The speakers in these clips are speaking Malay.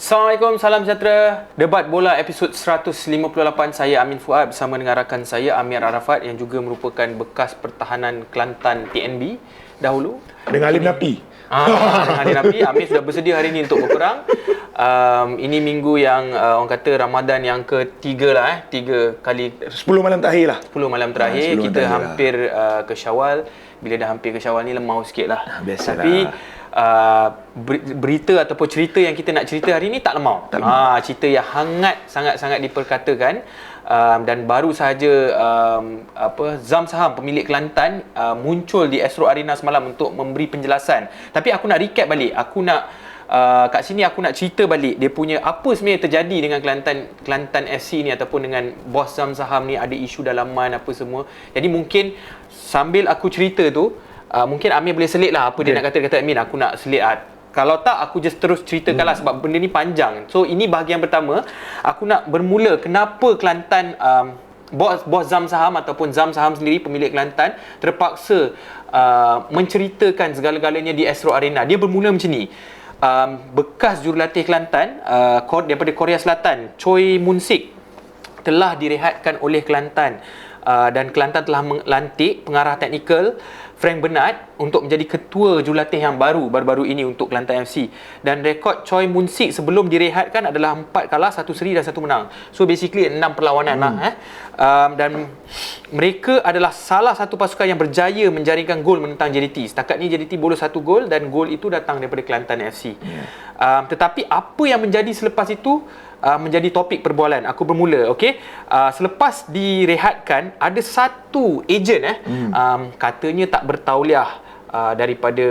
Assalamualaikum, salam sejahtera. Debat bola episod 158. Saya Amin Fuad bersama dengan rakan saya Amir Arafat yang juga merupakan bekas pertahanan Kelantan TNB dahulu. Dengan Alim Napi. Dengan Alim Napi. Amir sudah bersedia hari ini untuk berperang. Ini minggu yang orang kata Ramadan yang ketiga lah. 3 kali 10 malam terakhir lah. 10 malam terakhir. 10 Kita terakhir hampir ke Syawal. Bila dah hampir ke Syawal ni lemau sikit lah. Biasalah. Tapi berita ataupun cerita yang kita nak cerita hari ni tak lemau. Cerita yang hangat, sangat-sangat diperkatakan, dan baru sahaja Zam Saham pemilik Kelantan muncul di Astro Arena semalam untuk memberi penjelasan. Tapi aku nak recap balik. Kat sini aku nak cerita balik dia punya apa sebenarnya terjadi dengan Kelantan FC ni ataupun dengan bos Zam Saham ni, ada isu dalaman apa semua. Jadi mungkin sambil aku cerita tu mungkin Amir boleh selit lah apa dia nak kata Amin. Aku nak selit kalau tak aku just terus ceritakan lah sebab benda ni panjang. So ini bahagian pertama. Aku nak bermula kenapa Kelantan bos Zam Saham ataupun Zam Saham sendiri pemilik Kelantan terpaksa menceritakan segala-galanya di Astro Arena. Dia bermula macam ni. Bekas jurulatih Kelantan daripada Korea Selatan, Choi Moon-sik, telah direhatkan oleh Kelantan, dan Kelantan telah melantik pengarah teknikal Frank Bernard untuk menjadi ketua jurulatih yang baru-baru ini untuk Kelantan FC. Dan rekod Choi Moon-sik sebelum direhatkan adalah 4 kalah, 1 seri dan 1 menang. So basically 6 perlawanan lah. Dan mereka adalah salah satu pasukan yang berjaya menjaringkan gol menentang JDT. Setakat ni JDT bolos 1 gol dan gol itu datang daripada Kelantan FC. Tetapi apa yang menjadi selepas itu menjadi topik perbualan. Aku bermula, okey. Selepas direhatkan, ada satu ejen katanya tak bertauliah daripada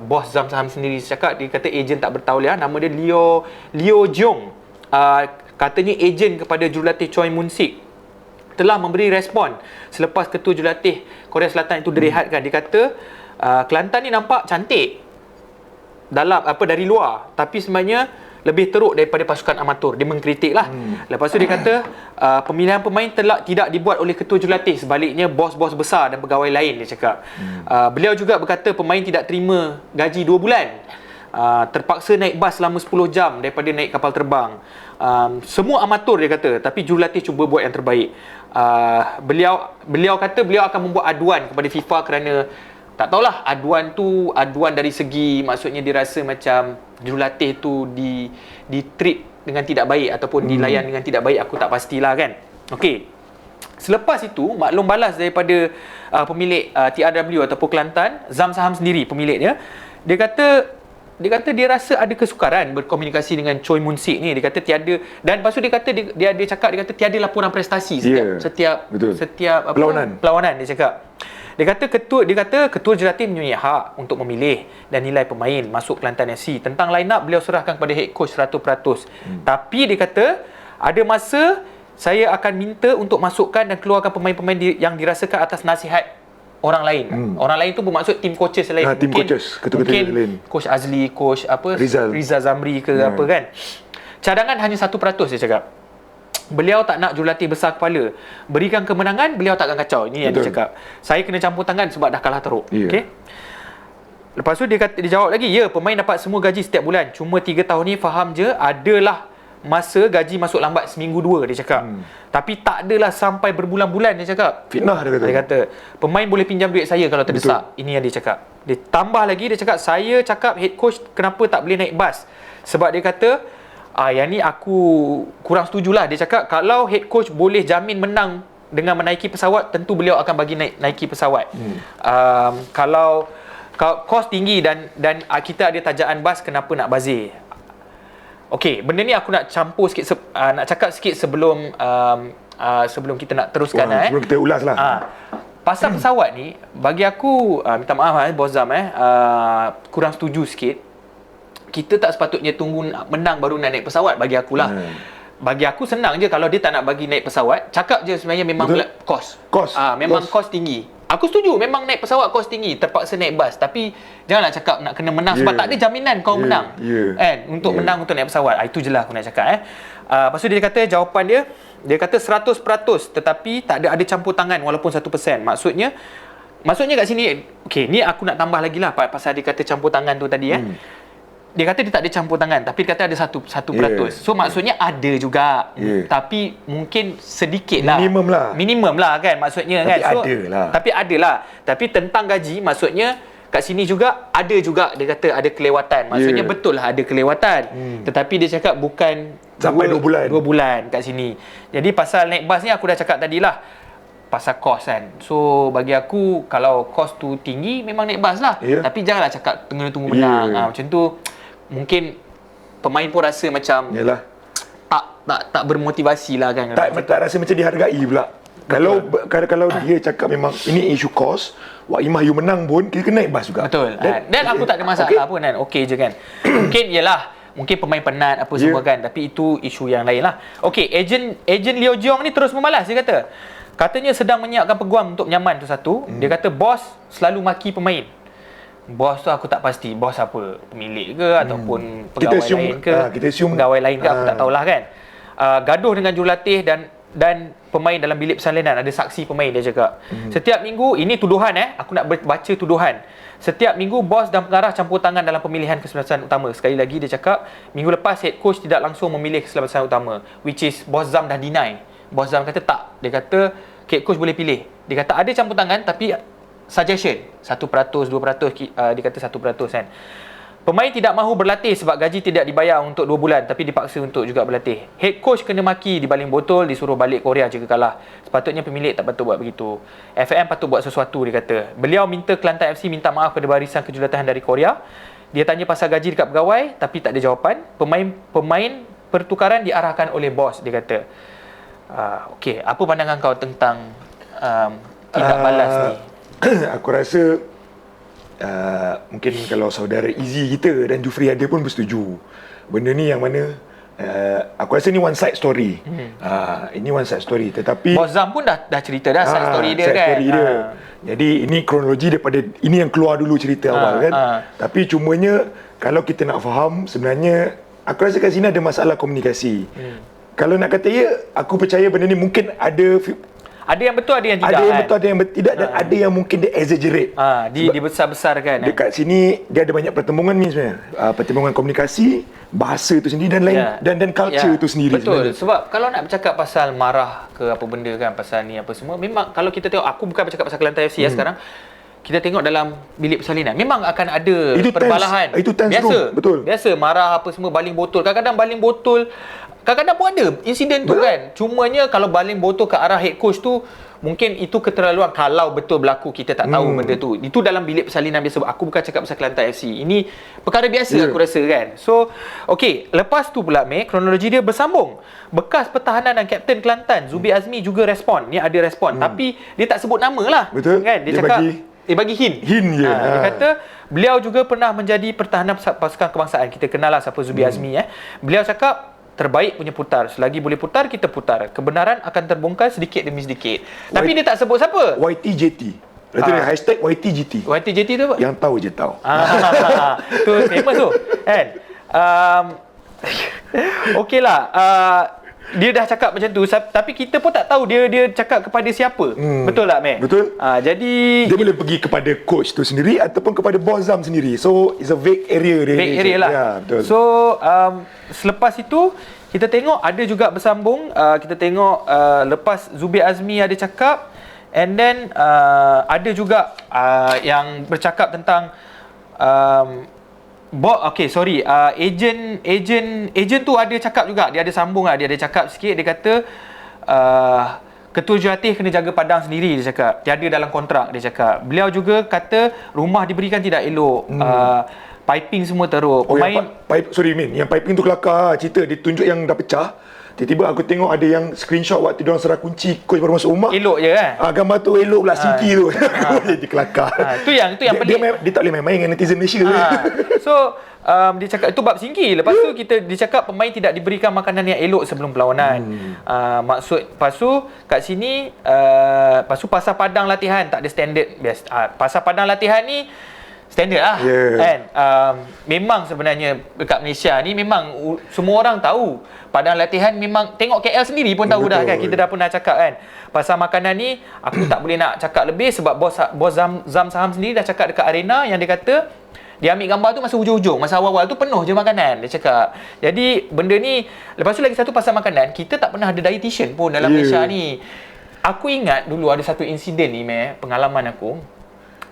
bos Zam Saham sendiri cakap. Dia kata ejen tak bertauliah, nama dia Leo Jeong. Katanya ejen kepada jurulatih Choi Moon-sik telah memberi respon selepas ketua jurulatih Korea Selatan itu direhatkan. Dia kata Kelantan ni nampak cantik dari luar, tapi sebenarnya lebih teruk daripada pasukan amatur. Dia mengkritik lah. Lepas tu dia kata pemilihan pemain tidak dibuat oleh ketua jurulatih, sebaliknya bos-bos besar dan pegawai lain, dia cakap. Beliau juga berkata pemain tidak terima gaji 2 bulan, terpaksa naik bas selama 10 jam daripada naik kapal terbang. Semua amatur, dia kata, tapi jurulatih cuba buat yang terbaik. Beliau kata beliau akan membuat aduan kepada FIFA kerana tak tahulah aduan dari segi, maksudnya dirasa macam jurulatih tu di treat dengan tidak baik ataupun dilayan dengan tidak baik. Aku tak pastilah kan. Okey. Selepas itu maklum balas daripada pemilik TRW ataupun Kelantan, Zam Saham sendiri pemiliknya, dia kata dia rasa ada kesukaran berkomunikasi dengan Choi Moon-sik ni. Dia kata tiada, dan lepas tu dia kata dia cakap tiada laporan prestasi setiap perlawanan dia cakap. Dia kata ketua jurulatih mempunyai hak untuk memilih dan nilai pemain masuk Kelantan FC. Tentang line up beliau serahkan kepada head coach 100%. Tapi dia kata ada masa saya akan minta untuk masukkan dan keluarkan pemain-pemain yang dirasakan atas nasihat orang lain. Orang lain tu bermaksud tim coaches lain. Mungkin coach Azli, coach Rizal Zamri ke apa kan. Cadangan hanya 1% dia cakap. Beliau tak nak jurulatih besar kepala. Berikan kemenangan, beliau takkan kacau. Ini yang dia cakap. Saya kena campur tangan sebab dah kalah teruk. Okey. Lepas tu dia jawab lagi, pemain dapat semua gaji setiap bulan. Cuma 3 tahun ni faham je adalah masa gaji masuk lambat seminggu 2, dia cakap. Tapi tak adalah sampai berbulan-bulan, dia cakap. Fitnah dia kata. Pemain boleh pinjam duit saya kalau terdesak. Ini yang dia cakap. Dia tambah lagi, dia cakap saya cakap head coach kenapa tak boleh naik bas. Sebab dia kata yang ni aku kurang setujulah. Dia cakap kalau head coach boleh jamin menang dengan menaiki pesawat, tentu beliau akan bagi naiki pesawat. Kalau kos tinggi dan kita ada tajaan bas, kenapa nak bazir? Okey, benda ni aku nak campur sikit, nak cakap sikit sebelum kita nak teruskan. Sebelum kita ulas lah. Pasal pesawat ni, bagi aku, minta maaf bos Zam, kurang setuju sikit. Kita tak sepatutnya tunggu menang baru nak naik pesawat, bagi akulah. Bagi aku senang je kalau dia tak nak bagi naik pesawat, cakap je sebenarnya memang kos. Memang kos tinggi. Aku setuju memang naik pesawat kos tinggi, terpaksa naik bas, tapi janganlah cakap nak kena menang sebab tak ada jaminan kau menang. Untuk menang untuk naik pesawat. Itu je lah aku nak cakap. Lepas tu dia kata jawapan dia kata 100% tetapi tak ada campur tangan walaupun 1%. Maksudnya kat sini, okey, ni aku nak tambah lagi lah pasal dia kata campur tangan tu tadi. dia kata dia tak ada campur tangan, tapi dia kata ada 1%. So maksudnya ada juga. Tapi mungkin sedikit lah. Minimum lah kan maksudnya tapi kan. So, ada lah. Tapi ada lah. Tapi tentang gaji maksudnya kat sini juga ada juga dia kata ada kelewatan. Maksudnya betul lah ada kelewatan. Tetapi dia cakap bukan sampai 2 bulan. 2 bulan kat sini. Jadi pasal naik bas ni aku dah cakap tadilah. Pasal kos kan. So bagi aku kalau kos tu tinggi memang naik bas lah. Tapi janganlah cakap tunggu menang. Macam tu mungkin pemain pun rasa macam tak bermotivasi lah kan. Tak rasa macam dihargai pula. Kalau dia cakap memang ini isu kos, Wak Imah you menang pun kita kena naik bas juga. Betul. Dan aku tak ada masalah pun kan. Okey je kan. Mungkin pemain penat apa semua kan. Tapi itu isu yang lain lah. Okey, ejen Leo Jiong ni terus membalas. Dia kata katanya sedang menyiapkan peguam untuk nyaman tu satu. Dia kata bos selalu maki pemain. Bos tu aku tak pasti. Bos apa? Pemilik ke ataupun pegawai lain ke? Pegawai lain ke aku tak tahulah kan. Gaduh dengan jurulatih dan pemain dalam bilik persalinan. Ada saksi pemain dia cakap. Setiap minggu, ini tuduhan aku nak baca tuduhan. Setiap minggu bos dan pengarah campur tangan dalam pemilihan kesebelasan utama. Sekali lagi dia cakap minggu lepas head coach tidak langsung memilih kesebelasan utama, which is Bos Zam dah deny. Bos Zam kata tak. Dia kata head coach boleh pilih. Dia kata ada campur tangan tapi suggestion 1%, 2%, dia kata 1% kan. Pemain tidak mahu berlatih sebab gaji tidak dibayar untuk 2 bulan tapi dipaksa untuk juga berlatih. Head coach kena maki, dibaling botol, disuruh balik Korea jika kalah. Sepatutnya pemilik tak patut buat begitu. FM patut buat sesuatu, dia kata. Beliau minta Kelantan FC minta maaf kepada barisan kejuratahan dari Korea. Dia tanya pasal gaji dekat pegawai tapi tak ada jawapan. Pemain pertukaran diarahkan oleh bos, dia kata. Okey, apa pandangan kau tentang tindak balas ni? Aku rasa mungkin kalau saudara Izzy kita dan Jufri ada pun bersetuju. Benda ni yang mana aku rasa ni one side story. Ini one side story, tetapi Bos Zam pun dah cerita dah side story dia kan. Story dia. Jadi ini kronologi daripada ini yang keluar dulu cerita awal kan. Tapi cumanya kalau kita nak faham sebenarnya aku rasa kat sini ada masalah komunikasi. Kalau nak kata aku percaya benda ni mungkin ada yang betul, ada yang tidak. Ada yang betul, ada yang tidak, dan ada yang mungkin dia exaggerate. Dibesar-besarkan. Dekat sini dia ada banyak pertemuan ni sebenarnya. Pertemuan komunikasi, bahasa tu sendiri dan lain dan culture tu sendiri. Betul. Sebenarnya. Sebab kalau nak bercakap pasal marah ke apa benda kan, pasal ni apa semua, memang kalau kita tengok, aku bukan bercakap pasal Kelantan FC sekarang. Kita tengok dalam bilik persalinan memang akan ada perbalahan. Itu tense biasa. Betul. Biasa marah apa semua, baling botol. Kadang-kadang baling botol, kadang-kadang pun ada insiden tu kan. Cumanya kalau baling botol ke arah head coach tu, mungkin itu keterlaluan kalau betul berlaku, kita tak tahu benda tu. Itu dalam bilik persalinan biasa. Aku bukan cakap pasal Kelantan FC. Ini perkara biasa aku rasa kan. So, okey, lepas tu pula kronologi dia bersambung. Bekas pertahanan dan kapten Kelantan Zubi Azmi juga respon. Ni ada respon, tapi dia tak sebut nama lah. Betul. Kan? Dia cakap bagi hint je. Dia kata beliau juga pernah menjadi pertahanan pasukan kebangsaan. Kita kenal lah siapa Zubi Azmi. Beliau cakap terbaik punya putar. Selagi boleh putar, kita putar. Kebenaran akan terbongkar sedikit demi sedikit. Tapi dia tak sebut siapa. YTJT. Lepas tu hashtag YTGT. YTJT tu apa? Yang tahu je tahu. Tu famous tu kan. Okey lah. Dia dah cakap macam tu, tapi kita pun tak tahu dia cakap kepada siapa. Betul tak, Mek? Betul. Jadi dia boleh pergi kepada coach tu sendiri ataupun kepada Bos Zam sendiri. So it's a vague area dia. Vague area lah. Betul. So selepas itu kita tengok ada juga bersambung. Kita tengok lepas Zubi Azmi ada cakap, and then ada juga yang bercakap tentang ejen tu ada cakap juga. Dia ada sambung lah. Dia ada cakap sikit. Dia kata ketua jurulatih kena jaga padang sendiri, dia cakap. Tiada dalam kontrak, dia cakap. Beliau juga kata rumah diberikan tidak elok. Piping semua teruk. Pemain yang piping tu kelakar. Cerita dia tunjuk yang dah pecah. Tiba-tiba aku tengok ada yang screenshot waktu diorang serah kunci coach baru masuk rumah. Elok je kan? Gambar tu elok pula, sinki tu. Jadi kelakar. Tu yang pelik. Dia tak boleh main-main dengan netizen Malaysia. So dia cakap itu bab singki. Lepas tu dia cakap pemain tidak diberikan makanan yang elok sebelum perlawanan. Maksud pasu kat sini pasu pasal padang latihan tak ada standard biasa. Pasal padang latihan ni standard lah kan. Memang sebenarnya dekat Malaysia ni memang semua orang tahu padang latihan, memang tengok KL sendiri pun tahu. Betul. Dah kan, kita dah pernah cakap kan. Pasal makanan ni aku tak boleh nak cakap lebih sebab bos Zam Saham sendiri dah cakap dekat arena yang dia kata Dia ambil gambar tu masa hujung-hujung, masa awal-awal tu penuh je makanan, dia cakap. Jadi benda ni, lepas tu lagi satu pasal makanan, kita tak pernah ada dietitian pun dalam Malaysia ni. Aku ingat dulu ada satu insiden ni, pengalaman aku.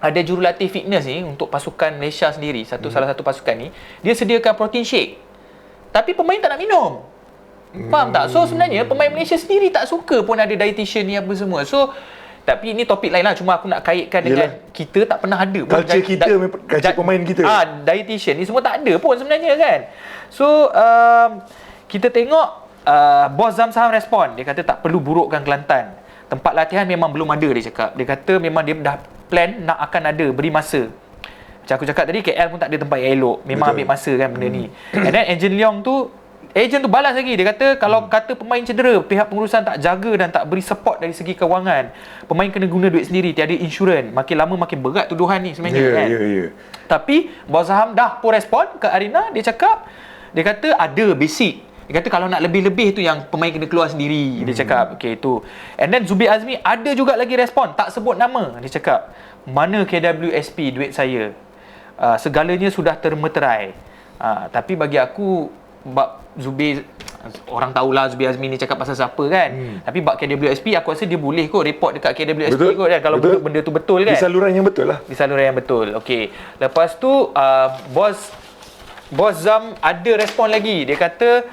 Ada jurulatih fitness ni untuk pasukan Malaysia sendiri, salah satu pasukan ni, dia sediakan protein shake. Tapi pemain tak nak minum. Faham tak? So sebenarnya pemain Malaysia sendiri tak suka pun ada dietitian ni apa semua. So tapi ini topik lain lah. Cuma aku nak kaitkan dengan kita tak pernah ada pun. Culture kita, culture pemain kita. Dietitian ni semua tak ada pun sebenarnya kan. So kita tengok bos Zam Saham respon. Dia kata tak perlu burukkan Kelantan. Tempat latihan memang belum ada, dia cakap. Dia kata memang dia dah plan nak akan ada, beri masa. Macam aku cakap tadi, KL pun tak ada tempat yang elok. Memang ambil masa kan benda ni. And then Agent tu balas lagi. Dia kata kalau kata pemain cedera, pihak pengurusan tak jaga dan tak beri support dari segi kewangan, pemain kena guna duit sendiri, tiada insurans. Makin lama makin berat tuduhan ni sebenarnya kan. Tapi Bos Saham dah pun respon ke Arena. Dia cakap, dia kata ada basic. Dia kata kalau nak lebih-lebih tu yang pemain kena keluar sendiri. Dia cakap okey tu. And then Zubir Azmi ada juga lagi respon, tak sebut nama. Dia cakap, mana KWSP duit saya? Segalanya sudah termeterai. Tapi bagi aku, bab Zubir, orang tahulah Zubir Azmi ni cakap pasal siapa kan. Tapi bab KWSP aku rasa dia boleh kot report dekat KWSP kot kan, kalau benda tu betul kan. Di saluran yang betul lah. Di saluran yang betul. Okey. Lepas tu Bos Zam ada respon lagi. Dia kata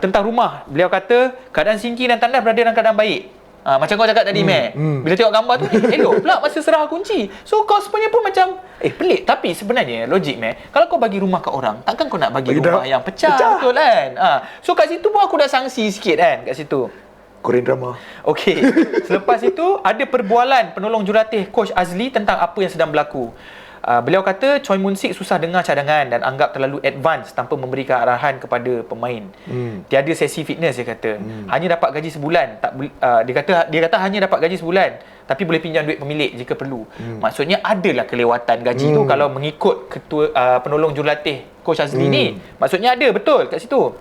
tentang rumah. Beliau kata keadaan Singki dan Tandas berada dalam keadaan baik. Macam kau cakap tadi, bila tengok gambar tu, elok pula masa serah kunci. So kau sebenarnya pun macam pelik. Tapi sebenarnya logik, kalau kau bagi rumah kat orang, takkan kau nak bagi rumah yang pecah. Betul kan? So kat situ pun aku dah sangsi sikit kan kat situ. Korean drama. Okey. Selepas itu ada perbualan penolong jurulatih Coach Azli tentang apa yang sedang berlaku. Beliau kata Choi Mun Sik susah dengar cadangan dan anggap terlalu advance tanpa memberikan arahan kepada pemain. Tiada sesi fitness, dia kata. Hanya dapat gaji sebulan. Dia kata hanya dapat gaji sebulan, tapi boleh pinjam duit pemilik jika perlu. Maksudnya adalah kelewatan gaji tu kalau mengikut ketua penolong jurulatih Coach Azli ni. Maksudnya ada betul kat situ.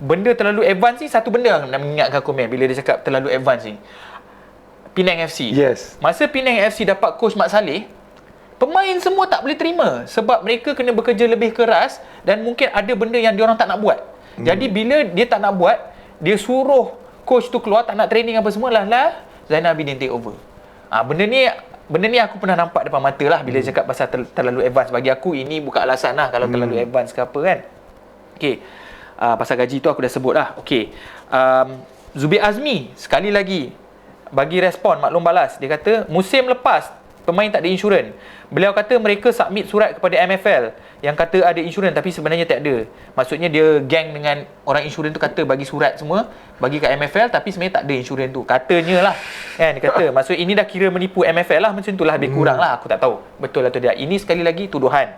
Benda terlalu advance ni, satu benda nak mengingatkan komen bila dia cakap terlalu advance ni. Penang FC. Yes. Masa Penang FC dapat coach Mat Saleh, pemain semua tak boleh terima sebab mereka kena bekerja lebih keras dan mungkin ada benda yang diorang tak nak buat. Jadi bila dia tak nak buat, dia suruh coach tu keluar, tak nak training apa semua lah Zainal Abidin take over. Benda ni aku pernah nampak depan mata lah bila cakap pasal terlalu advance. Bagi aku ini bukan alasan lah kalau terlalu advance ke apa kan. Okey. Pasal gaji tu aku dah sebut lah. Okey. Zubir Azmi sekali lagi bagi respon maklum balas. Dia kata musim lepas pemain tak ada insurans. Beliau kata mereka submit surat kepada MFL yang kata ada insurans tapi sebenarnya tak ada. Maksudnya dia gang dengan orang insurans tu, kata bagi surat semua bagi kat MFL tapi sebenarnya tak ada insurans tu. Katanya lah kan, dia kata. Maksud ini dah kira menipu MFL lah, macam tu lah, lebih kurang lah. Aku tak tahu betul atau tidak. Ini sekali lagi tuduhan.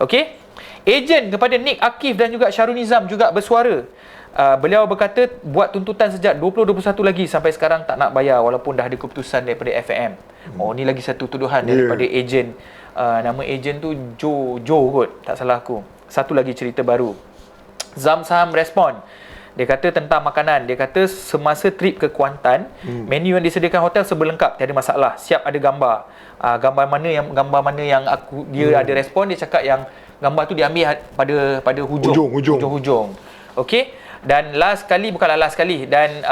Okey. Ejen kepada Nick Akif dan juga Syarul Nizam juga bersuara. Beliau berkata buat tuntutan sejak 2021 lagi sampai sekarang tak nak bayar walaupun dah ada keputusan daripada FAM. Ni lagi satu tuduhan daripada ejen. Nama ejen tu Joe kot, tak salah aku. Satu lagi cerita baru. Zam Saham respon. Dia kata tentang makanan. Dia kata semasa trip ke Kuantan, menu yang disediakan hotel serba-lengkap, tiada masalah. Siap ada gambar. Gambar mana yang dia ada respon, dia cakap yang gambar tu diambil pada hujung. Okey. Dan bukanlah last kali, dan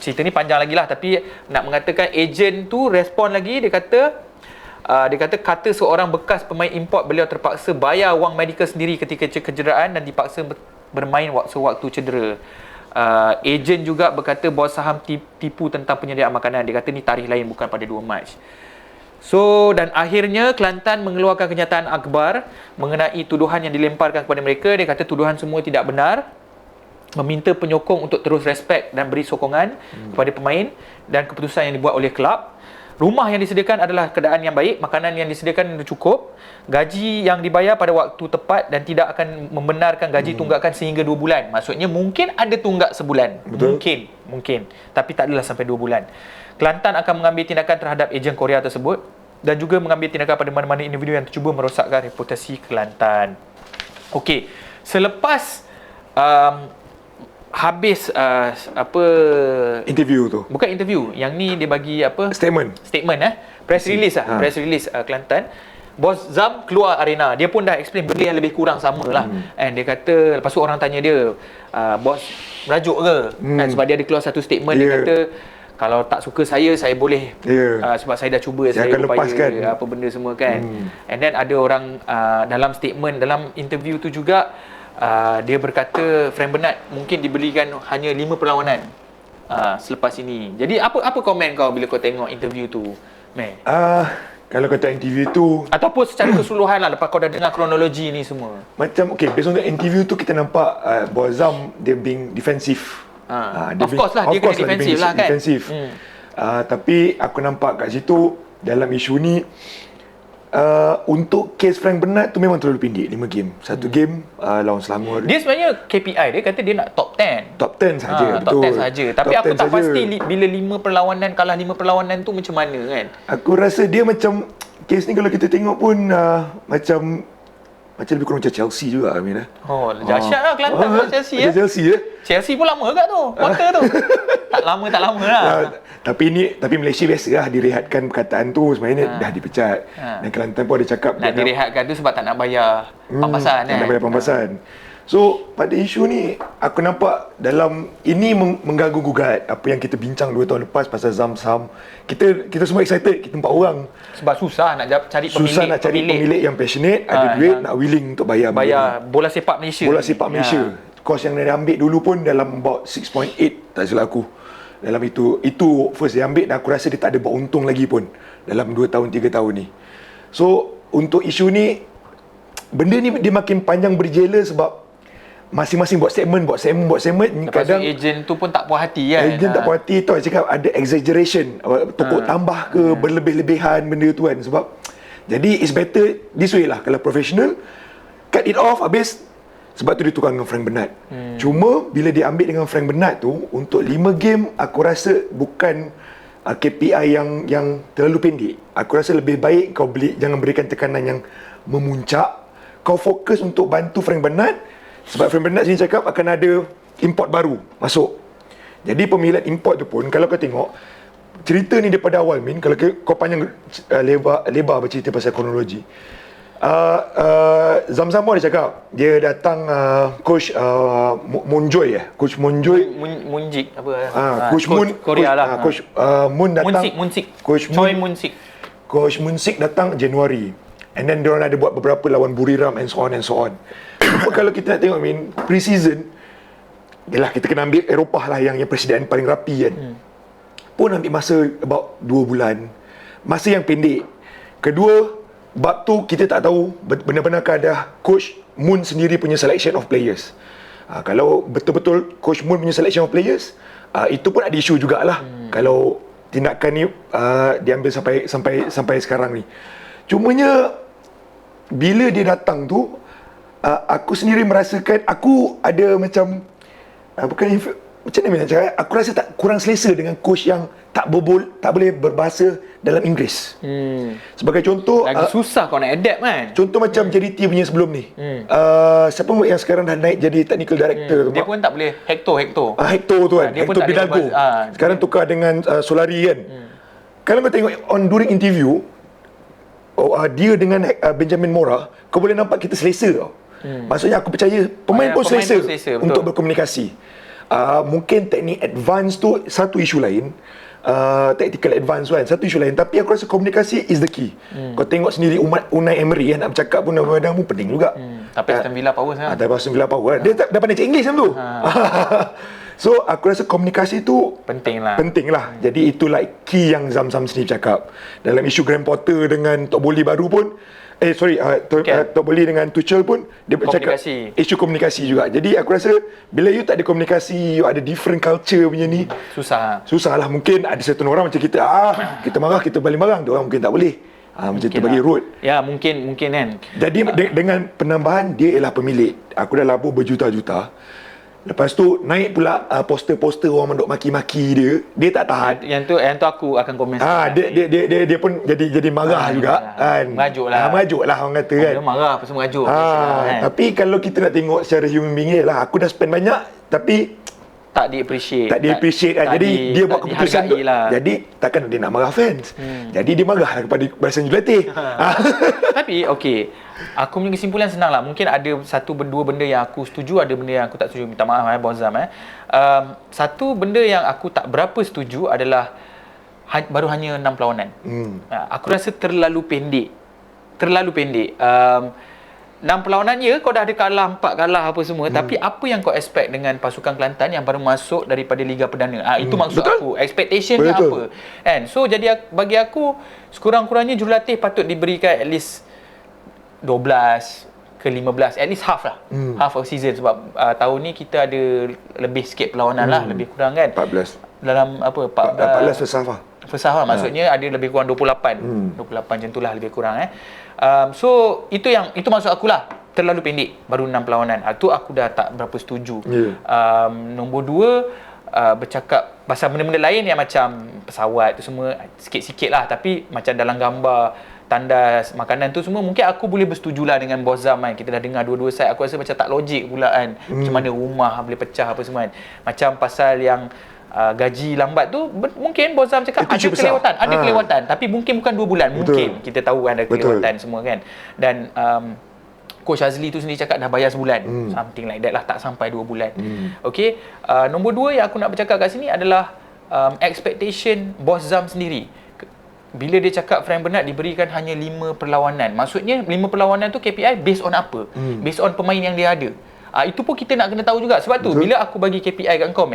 cerita ni panjang lagi lah, tapi nak mengatakan ejen tu respon lagi. Dia kata seorang bekas pemain import beliau terpaksa bayar wang medical sendiri ketika kecederaan dan dipaksa bermain waktu cedera. Ejen juga berkata Bos Saham tipu tentang penyediaan makanan. Dia kata ni tarikh lain, bukan pada 2 Mac. So, dan akhirnya Kelantan mengeluarkan kenyataan akhbar mengenai tuduhan yang dilemparkan kepada mereka. Dia kata tuduhan semua tidak benar, meminta penyokong untuk terus respect dan beri sokongan kepada pemain dan keputusan yang dibuat oleh kelab. Rumah yang disediakan adalah keadaan yang baik, makanan yang disediakan cukup, gaji yang dibayar pada waktu tepat dan tidak akan membenarkan gaji tunggakan sehingga 2 bulan. Maksudnya mungkin ada tunggak sebulan. Betul. Mungkin. Tapi tak adalah sampai 2 bulan. Kelantan akan mengambil tindakan terhadap ejen Korea tersebut dan juga mengambil tindakan pada mana-mana individu yang cuba merosakkan reputasi Kelantan. Okey, selepas habis interview tu. Bukan interview, yang ni dia bagi statement press release Kelantan. Bos Zam keluar arena, dia pun dah explain benda yang lebih kurang sama lah. And dia kata, lepas tu orang tanya dia, bos merajuk ke? Kan, sebab dia ada keluar satu statement, dia kata kalau tak suka saya boleh, sebab saya dah cuba, saya akan lepaskan apa benda semua kan. And then ada orang dalam statement, dalam interview tu juga, dia berkata Frank Bernard mungkin diberikan hanya 5 perlawanan selepas ini. Jadi apa komen kau bila kau tengok interview tu, Meh? Kalau kata interview tu, ataupun secara keseluruhan lah, lepas kau dah dengar kronologi ni semua, macam based on the interview tu kita nampak Bos Zam dia being defensif. Of course lah, dia kena defensif lah kan. Tapi aku nampak kat situ dalam isu ni, untuk kes Frank Bernard tu memang terlalu pendek, 5 game. Satu game lawan Selangor. Dia sebenarnya KPI dia kata dia nak top 10. Top 10 saja, top betul. 10 saja. Tapi top aku tak saja. pasti bila 5 perlawanan, kalah 5 perlawanan tu macam mana kan. Aku rasa dia macam, kes ni kalau kita tengok pun macam lebih kurang macam Chelsea juga, Amin. Oh, dahsyat lah Kelantan dengan Chelsea ya. Chelsea pun lama kat tu, quarter tu. tak lama lah. Tapi Malaysia biasa lah direhatkan perkataan tu, sebenarnya dah dipecat. Dan Kelantan pun ada cakap nak direhatkan tu sebab tak nak bayar pampasan kan. Tak nak bayar pampasan. So, pada isu ni, aku nampak dalam ini mengganggu gugat apa yang kita bincang 2 tahun lepas pasal Zam Saham. Kita semua excited, kita 4 orang. Sebab susah nak cari pemilik. Susah nak cari pemilik yang passionate, ada duit, nak willing untuk bayar bola sepak Malaysia. Bola sepak Malaysia. Kos yang dia ambil dulu pun dalam about 6.8, tak silap aku. Dalam itu first dia ambil, dan aku rasa dia tak ada buat untung lagi pun dalam 2 tahun, 3 tahun ni. So, untuk isu ni, benda ni dia makin panjang berjela sebab masing-masing buat segmen. Lepas kadang ejen tu pun tak puas hati kan. Ejen tak puas hati tu, cakap ada exaggeration, tokok tambah ke, berlebih-lebihan benda tu kan. Sebab jadi it's better this way lah. Kalau professional, cut it off habis. Sebab tu ditukar dengan Frank Bernard. Cuma bila dia ambil dengan Frank Bernard tu untuk 5 game, aku rasa bukan KPI yang terlalu pendek. Aku rasa lebih baik kau jangan berikan tekanan yang memuncak. Kau fokus untuk bantu Frank Bernard. Sebab Frank Bernard sini cakap akan ada import baru masuk. Jadi pemilihan import tu pun, kalau kau tengok cerita ni daripada awal, Min, kalau kau panjang lebar bercerita pasal kronologi, Zam pun ada cakap dia datang coach Monjoy coach Monjoy Munjik apa coach Moon Korea lah. Coach Moon datang, Munsik coach Munsik datang Januari, and then diorang ada buat beberapa lawan Buriram and so on. Kalau kita nak tengok, Min, pre-season, yelah kita kena ambil Eropah lah yang presiden paling rapi kan. Pun ambil masa about 2 bulan. Masa yang pendek. Kedua, bab tu kita tak tahu benar-benarkah ada Coach Moon sendiri punya selection of players. Kalau betul-betul Coach Moon punya selection of players, itu pun ada isu jugalah. Kalau tindakan ni diambil sampai sekarang ni. Cumanya bila dia datang tu, aku sendiri merasakan aku ada macam macam mana nak cakap, aku rasa tak kurang selesa dengan coach yang tak boleh berbahasa dalam Inggeris. Sebagai contoh, lagi susah kau nak adapt kan. Contoh macam JDT punya sebelum ni. Siapa yang sekarang dah naik jadi technical director tu? Dia pun tak boleh Hector. Hector tu kan. Hector Bidalgo. Sekarang tukar dengan Solari kan. Kalau kau tengok during interview, dia dengan Benjamin Mora, kau boleh nampak kita selesa tau. Maksudnya aku percaya pemain pun selesa untuk berkomunikasi. Mungkin teknik advance tu satu isu lain, tactical advance kan satu isu lain, tapi aku rasa komunikasi is the key. Kau tengok sendiri Unai Emery nak bercakap pun kadang-kadang pun pening juga. Tapi Aston Villa power sangat. Tapi Aston Villa power. Dia dah pandai cakap Inggeris macam tu. So aku rasa komunikasi tu penting lah. Jadi itulah key yang Zam sendiri cakap. Dalam isu Graham Potter dengan Tok Boli baru pun, Tok Boli dengan Tuchel pun dia bercakap isu komunikasi juga. Jadi aku rasa bila you tak ada komunikasi, you ada different culture punya ni, susah lah. Mungkin ada certain orang macam kita, kita marah kita balik marah, dia orang mungkin tak boleh. Macam tu bagi root. Ya, mungkin kan. Jadi dengan penambahan dia ialah pemilik. Aku dah labur berjuta-juta. Lepas tu naik pula poster-poster orang mendok maki-maki dia tak tahan. Yang tu aku akan komen. Dia pun jadi marah juga kan. Merajuk lah orang kata kan. Dia marah pasal merajuk. Tapi kalau kita nak tengok secara human being lah, aku dah spend banyak tapi tak di-appreciate. Tak di-appreciate kan. Jadi dia buat keputusan tu. Lah. Jadi takkan dia nak marah fans. Jadi dia marah kepada Barisan Jurulatih. Tapi okey, aku punya kesimpulan senang lah. Mungkin ada dua benda yang aku setuju, ada benda yang aku tak setuju. Minta maaf Bos Zam. Satu benda yang aku tak berapa setuju adalah baru hanya 6 perlawanan. Aku rasa terlalu pendek. 6 perlawanan kau dah ada kalah 4 kalah apa semua, tapi apa yang kau expect dengan pasukan Kelantan yang baru masuk daripada Liga Perdana? Itu maksud aku. Expectation dia apa? Kan? So jadi bagi aku sekurang-kurangnya jurulatih patut diberikan at least 12 ke 15, at least half lah. Half of season, sebab tahun ni kita ada lebih sikit perlawanan lah, lebih kurang kan. 14. Dalam apa 14 First half maksudnya ada lebih kurang 28. 28 macam itulah lebih kurang so itu maksud aku lah, terlalu pendek, baru 6 perlawanan. Tu aku dah tak berapa setuju. Nombor 2, bercakap pasal benda-benda lain yang macam pesawat tu semua sikit-sikit lah, tapi macam dalam gambar tandas makanan tu semua mungkin aku boleh bersetujulah dengan Bos Zam kan. Kita dah dengar dua-dua side, aku rasa macam tak logik pula kan. Macam mana rumah boleh pecah apa semua kan. Macam pasal yang gaji lambat tu mungkin Bos Zam cakap ada kelewatan, tapi mungkin bukan 2 bulan. Mungkin kita tahu kan ada kelewatan semua kan. Dan Coach Azli tu sendiri cakap dah bayar sebulan, something like that lah, tak sampai 2 bulan. Okey, nombor 2 yang aku nak bercakap kat sini adalah expectation Bos Zam sendiri. Bila dia cakap Frank Bernard diberikan hanya 5 perlawanan, maksudnya 5 perlawanan tu KPI based on apa? Based on pemain yang dia ada. Itu pun kita nak kena tahu juga. Sebab tu bila aku bagi KPI kat kau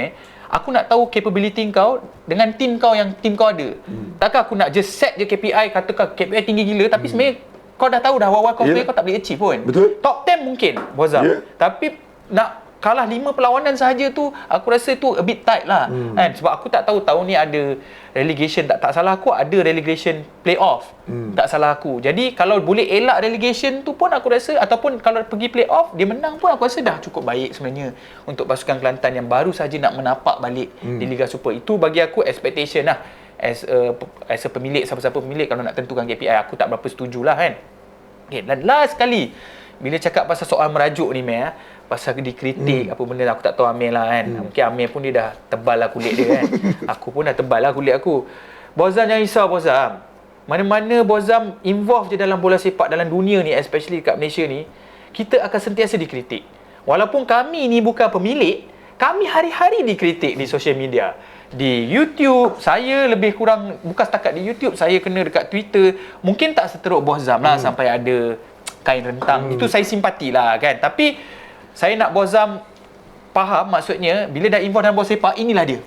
aku nak tahu capability kau dengan tim kau yang tim kau ada. Takkan aku nak just set je KPI, katakan KPI tinggi gila, tapi sebenarnya kau dah tahu dah awal-awal kau play kau tak boleh achieve pun. Top 10 mungkin Bos Zam. Tapi nak kalah 5 perlawanan sahaja tu aku rasa tu a bit tight lah. Kan? Sebab aku tak tahu tahun ni ada relegation, tak salah aku ada relegation playoff. Tak salah aku. Jadi kalau boleh elak relegation tu pun aku rasa, ataupun kalau pergi playoff dia menang pun aku rasa dah cukup baik sebenarnya untuk pasukan Kelantan yang baru saja nak menapak balik di Liga Super. Itu bagi aku expectation lah. As a pemilik, siapa-siapa pemilik kalau nak tentukan KPI, aku tak berapa setujulah kan. Okay, dan last kali bila cakap pasal soal merajuk ni pasal dikritik apa benda aku tak tahu Amir lah kan. Mungkin Amir pun dia dah tebal lah kulit dia kan. Aku pun dah tebal lah kulit aku. Bos Zam jangan risau Bos Zam. Mana-mana Bos Zam involve je dalam bola sepak dalam dunia ni, especially kat Malaysia ni, kita akan sentiasa dikritik. Walaupun kami ni bukan pemilik, kami hari-hari dikritik di social media. Di YouTube, saya lebih kurang, bukan setakat di YouTube, saya kena dekat Twitter. Mungkin tak seteruk Bos Zam lah sampai ada kain rentang. Itu saya simpati lah kan. Tapi saya nak Bos Zam faham, maksudnya bila dah involve dalam bola sepak, inilah dia.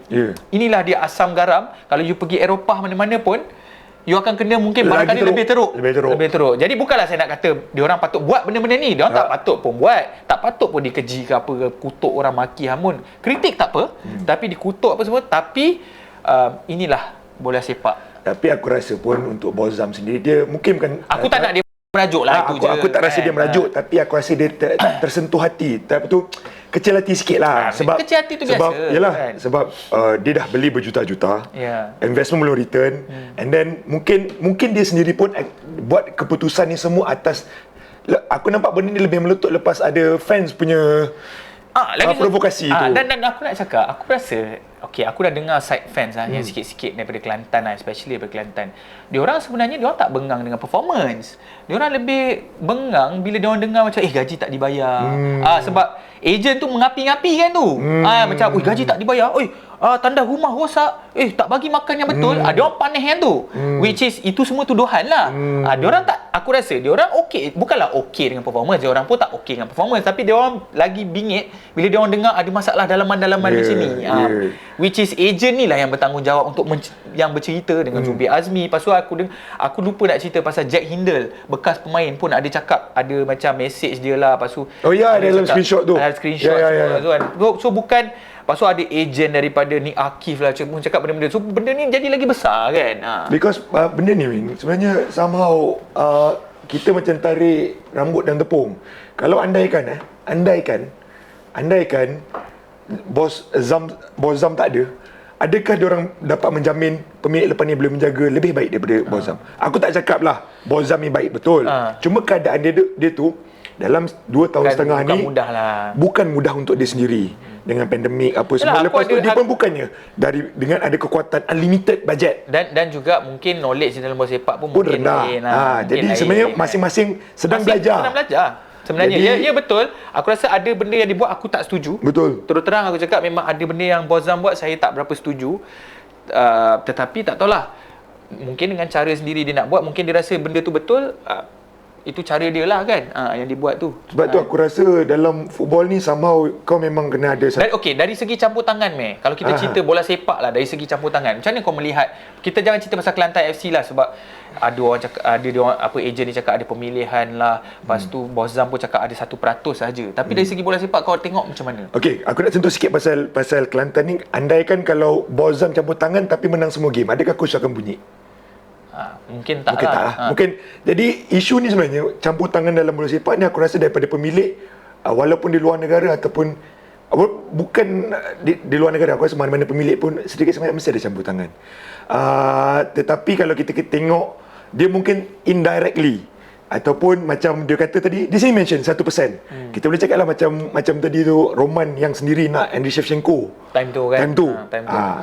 Inilah dia asam garam. Kalau you pergi Eropah mana-mana pun, you akan kena mungkin barangkali lebih teruk. Jadi bukanlah saya nak kata diorang patut buat benda-benda ni. Diorang tak patut pun buat. Tak patut pun dikeji ke apa, kutuk orang, maki, hamun. Kritik tak apa, tapi dikutuk apa semua. Tapi inilah bola sepak. Tapi aku rasa pun untuk Bos Zam sendiri, dia mungkin bukan, aku tak nak dia merajuk lah, itu je. Aku tak rasa dia merajuk, tapi aku rasa dia tersentuh hati. Tapi tu kecil hati sikit lah. Sebab kecil hati tu biasa. Kan? Sebab dia dah beli berjuta-juta. Investment belum return. And then mungkin dia sendiri pun buat keputusan ni semua atas, aku nampak benda ni lebih meletup lepas ada fans punya provokasi tu. Dan aku nak cakap, aku rasa aku dah dengar side fans yang sikit-sikit daripada Kelantan lah, especially daripada Kelantan. Diorang sebenarnya diorang tak bengang dengan performance. Diorang lebih bengang bila diorang dengar macam gaji tak dibayar. Sebab ejen tu mengapi-ngapi kan tu. Macam gaji tak dibayar. Tanda rumah rosak. Tak bagi makan yang betul. Diorang panis yang tu. Which is itu semua tuduhan lah. Diorang tak, aku rasa diorang bukanlah dengan performance. Diorang pun tak dengan performance, tapi diorang lagi bingit bila diorang dengar ada masalah dalaman-dalaman di sini. Which is agent ni lah yang bertanggungjawab untuk yang bercerita dengan Zubir Azmi. Lepas tu aku lupa nak cerita pasal Jack Hindle, bekas pemain pun ada cakap, ada macam message dia lah. Lepas tu ada dalam screenshot tu. Ada screenshot semua kan. So bukan, lepas tu ada agent daripada Nick Akif lah cakap benda-benda. So benda ni jadi lagi besar kan. Because benda ni sebenarnya somehow kita macam tarik rambut dan tepung. Kalau andaikan Bos Zam tak ada, adakah diorang dapat menjamin pemilik lepas ni boleh menjaga lebih baik daripada Bos Zam? Aku tak cakap lah Bos Zam ni baik betul. Cuma keadaan dia tu dalam 2 tahun setengah ni bukan mudah lah. Bukan mudah untuk dia sendiri. dengan pandemik apa semua. Yalah, Lepas tu dia pun bukannya dengan ada kekuatan unlimited budget. Dan juga mungkin knowledge dalam bola sepak pun mungkin rendah. lain. Jadi sebenarnya masing-masing sedang belajar. Sebenarnya ya betul. Aku rasa ada benda yang dibuat aku tak setuju. Betul. Terus terang aku cakap memang ada benda yang Bozam buat saya tak berapa setuju. Tetapi tak tahulah. Mungkin dengan cara sendiri dia nak buat, mungkin dia rasa benda tu betul. Itu cara dia lah kan yang dibuat tu. Sebab tu aku rasa dalam football ni somehow kau memang kena ada dari segi campur tangan kalau kita cerita bola sepak lah, dari segi campur tangan, macam mana kau melihat, kita jangan cerita pasal Kelantan FC lah, sebab ada orang cakap, ejen ni cakap ada pemilihan lah, lepas tu Bozam pun cakap ada 1% saja. Tapi dari segi bola sepak kau tengok macam mana? Okey, aku nak sentuh sikit pasal Kelantan ni. Andaikan kalau Bozam campur tangan tapi menang semua game, adakah coach akan bunyi? Mungkin tak lah. Mungkin. Jadi isu ni sebenarnya campur tangan dalam bola sepak ni aku rasa daripada pemilik, walaupun di luar negara ataupun bukan di luar negara, aku rasa mana-mana pemilik pun sedikit sebanyak mesti ada campur tangan. Tetapi kalau kita tengok, dia mungkin indirectly ataupun macam dia kata tadi, di sini mention 1%. Kita boleh cakap lah macam tadi tu Roman yang sendiri nak Andriy Shevchenko. Time tu kan.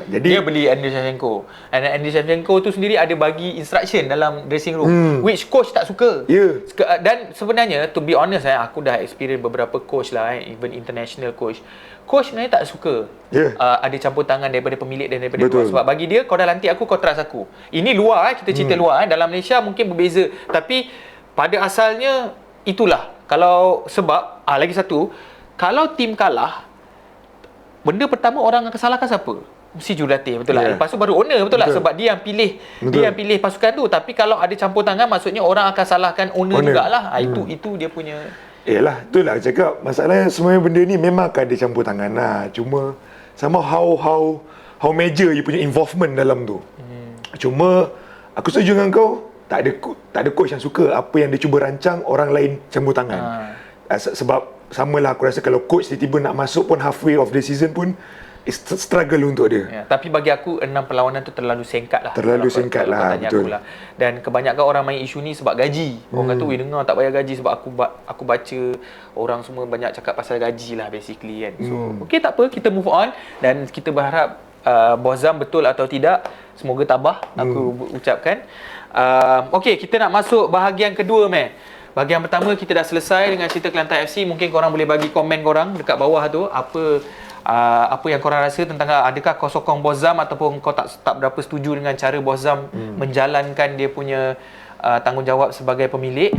Jadi dia beli Andriy Shevchenko. And Andriy Shevchenko tu sendiri ada bagi instruction dalam dressing room, which coach tak suka. Dan sebenarnya to be honest, aku dah experience beberapa coach lah, even international coach. Coach sebenarnya tak suka ada campur tangan daripada pemilik dan daripada luar. Sebab bagi dia, kau dah lantik aku, kau trust aku. Ini luar, kita cerita luar. Dalam Malaysia mungkin berbeza. Tapi pada asalnya itulah. Kalau sebab lagi satu, kalau tim kalah, benda pertama orang akan salahkan siapa? Mesti jurulatih, betul lah. Lepas tu baru owner, betul lah, sebab dia yang pilih pasukan tu. Tapi kalau ada campur tangan, maksudnya orang akan salahkan owner jugalah. Itu dia punya. Yalah, itulah aku cakap. Masalahnya semuanya benda ni memang akan ada campur tangan lah. Cuma sama how major you punya involvement dalam tu. Cuma aku setuju dengan kau, tak ada coach yang suka apa yang dia cuba rancang orang lain campur tangan. Sebab samalah aku rasa kalau coach tiba-tiba nak masuk pun halfway of the season pun struggle untuk dia. Tapi bagi aku 6 perlawanan tu terlalu singkat lah. Betul. Dan kebanyakan orang main isu ni sebab gaji. Orang kata, dengar tak bayar gaji, sebab aku baca orang semua banyak cakap pasal gaji lah basically kan. So, okey, tak apa, kita move on dan kita berharap Bozam betul atau tidak, semoga tabah aku ucapkan. Okey, kita nak masuk bahagian kedua, Bahagian pertama kita dah selesai dengan cerita Kelantan FC. Mungkin korang boleh bagi komen korang dekat bawah tu, apa yang korang rasa tentang, adakah kau sokong Bozam ataupun kau tak berapa setuju dengan cara Bozam menjalankan dia punya tanggungjawab sebagai pemilik.